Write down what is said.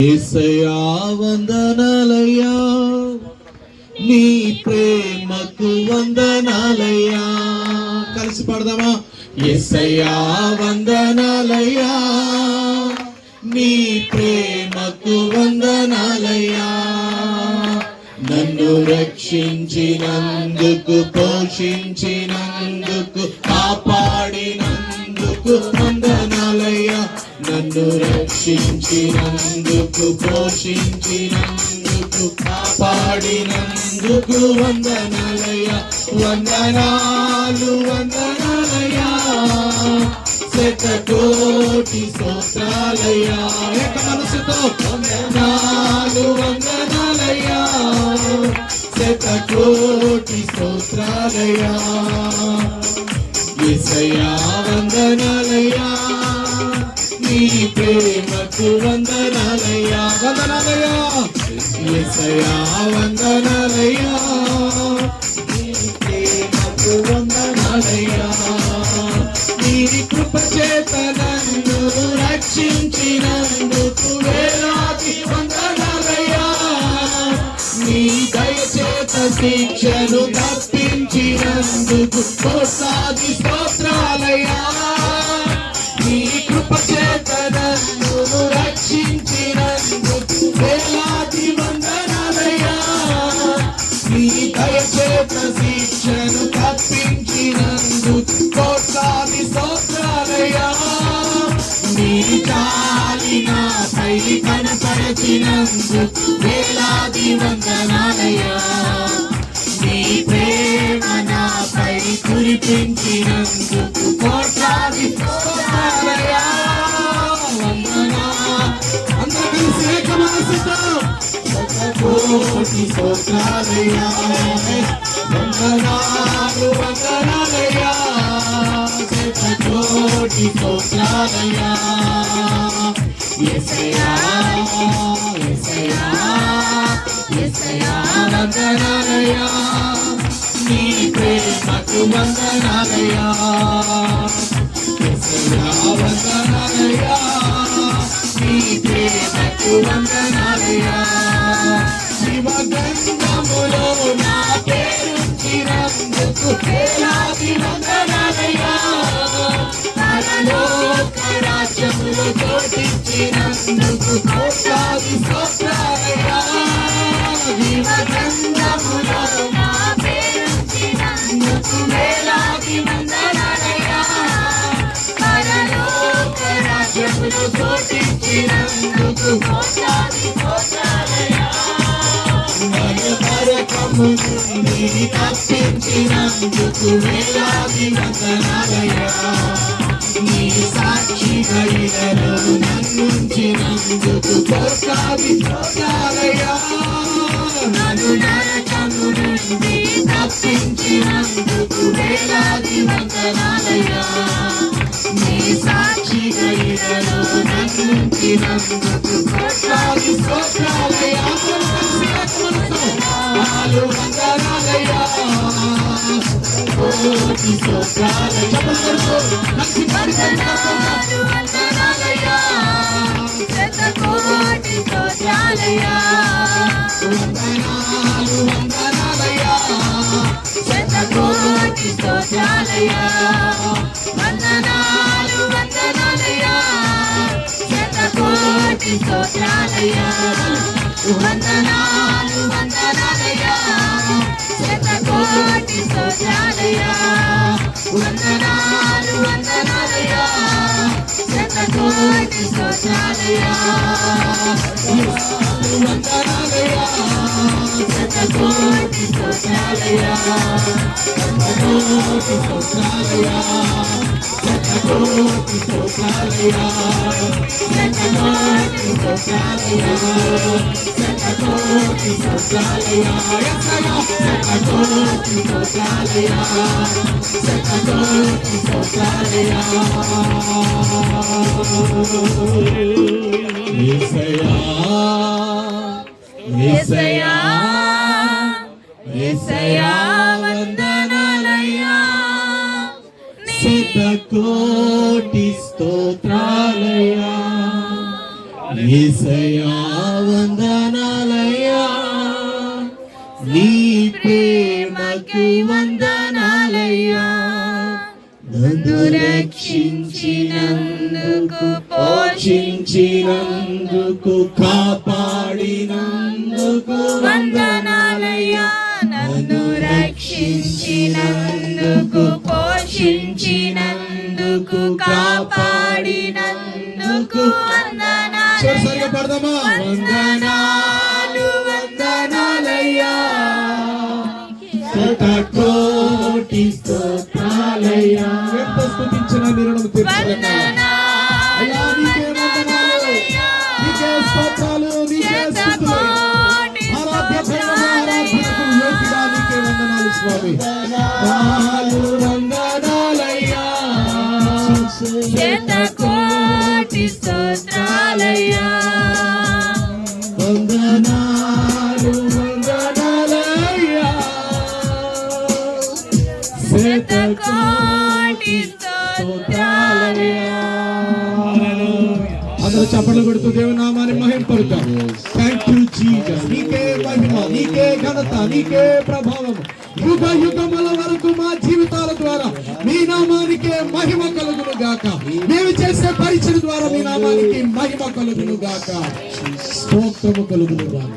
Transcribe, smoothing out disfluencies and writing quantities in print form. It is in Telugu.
యేసయ్యా వందనాలయ్యా, నీ ప్రేమకు వందనాలయ్యా. కలిసి పాడదామా? యేసయ్యా వందనాలయ్యా, నీ ప్రేమకు వందనాలయ్యా. నన్ను రక్షించినందుకు, పోషించినందుకు, కాపాడినందుకు వందనాలయ్యా. నన్ను రక్షించినందుకు, పోషించినందుకు, కాపాడినందుకు వందనాలయ్యా. వందనాలు వందనాలయ్యా, శతకోటి స్తోత్రాలయ్యా. ఏక మనసుతో వందనాలు వందనాలయ్యా, శతకోటి స్తోత్రాలయ్యా. యేసయ్యా వందనాలయ్యా, నీ ప్రేమకు వందనాలయ్యా. వందనాలయ్యా యేసయ్యా, వందనాలయ్యా, నీ ప్రేమకు వందనాలయ్యా. నీ కృప చేత నన్ను రక్షించినందుకు వేలాది వందనాలయ్యా. నీ దయ చేత శిక్షను తప్పించినందుకు కోట్లాది స్తోత్రాలయ్యా. నీ కృప చేత నన్ను రక్షించినందుకు వేలాది వందనాలయ్యా. నీ దయ చేత శిక్షను తప్పించినందుకు కోట్లాది స్తోత్రాలయ్యా. నీ జాలి నాపై కనపరచినందుకు వేలాది వందనాలయ్యా. నీ ప్రేమ నాపై కురిపించినందుకు కోట్లాది స్తోత్రాలయ్యా. అందరూ కలిసి ఏక మనసుతో కోటి స్తోత్రాలయ్యా. వందనాలు వందనాలయ్యా, కోటి స్తోత్రాలయ్యా. యేసయ్యా యేసయ్యా యేసయ్యా వందనాలయ్యా, నీ ప్రేమకు వందనాలయ్యా. యేసయ్యా వందనాలయ్యా, నీ ప్రేమకు వందనాలయ్యా. శివగంధములో నా పేరుంచినందుకు వేలాది వందనాలయ్యా. పరలోక రాజ్యములో చోటించినందుకు కోట్లాది స్తోత్రాలయ్యా. శివగంధములో నా పేరుంచినందుకు వేలాది వందనాలయ్యా. పరలోక రాజ్యములో చోటించినందుకు కోట్లాది స్తోత్రాలయ్యా. నరకము నుండి తప్పించినందుకు వేలాది వందనాలయ్యా. నీ సాక్షిగా ఇలలో నన్నుంచినందుకు కోట్లాది స్తోత్రాలయ్యా. నన్ను నరకము నుండి తప్పించినందుకు వేలాది వందనాలయ్యా. నీ సాక్షిగా ఇలలో నన్నుంచినందుకు కోట్లాది స్తోత్రాలయ్యా. వందనాలు వందనాలయ్యా, కోటి స్తోత్రాలయ్యా. వందనాలు వందనాలయ్యా, శతకోటి స్తోత్రాలయ్యా. వందనాలు వందనాలయ్యా, శతకోటి స్తోత్రాలయ్యా. వందనాలు వందనాలయ్యా, శతకోటి స్తోత్రాలయ్యా. వందనాలు వందనాలయ్యా, శతకోటి స్తోత్రాలయ్యా. వందనాలు వందనాలయ్యా, శతకోటి స్తోత్రాలయ్యా. వందనాలయ్యా, శతకోటి స్తోత్రాలయ్యా. శతకోటి స్తోత్రాలయ్యా, శతకోటి స్తోత్రాలయ్యా. శతకోటి స్తోత్రాలయ్యా, శతకోటి స్తోత్రాలయ్యా. శతకోటి స్తోత్రాలయ్యా, శతకోటి స్తోత్రాలయ్యా. యేసయ్యా యేసయ్యా యేసయ్యా వందనాలయ్యా, శతకోటి స్తోత్రాలయ్యా. యేసయ్యా వందనాలయ్యా, నీ ప్రేమకు వందనాలయ్యా, నన్ను రక్షించినందుకు, పోషించినందుకు, కాపాడినందుకు వందనాలయ్యా, నన్ను రక్షించినందుకు, పోషించినందుకు, కాపాడినందుకు వందనాలయ్యా, వందనాలు వందనాలయ్యా, శతకోటి స్తోత్రాలయ్యా. ఎంత స్తుతించిన నీ రుణము తీర్చలేను. అయ్యా నీకే వందనాలు, నీకే స్తోత్రాలు, నీకే స్తుతులు. ఆరాధ్యమైన ఆరాధనకు యోగ్యుడా నీకే వందనాలు స్వామి. వందనాలు వందనాలయ్యా, శతకోటి స్తోత్రాలయ్యా, వందనాలు వందనాలయ్యా, శతకోటి స్తోత్రాలయ్యా. అందరూ చప్పట్లు కొడుతూ దేవుని నామాన్ని మహింపరుద్దాం. Thank you Jesus. నీకే మహిమ, నీకే ఘనత, నీకే ప్రభావం, యుగ యుగముల వరకు మా జీవితాల ద్వారా మీ నామానికే మహిమ కలుగును గాక. మేము చేసే పరిచయం ద్వారా మీ నామానికి మహిమ కలుగును గాక, స్తోత్రము కలుగును గాక.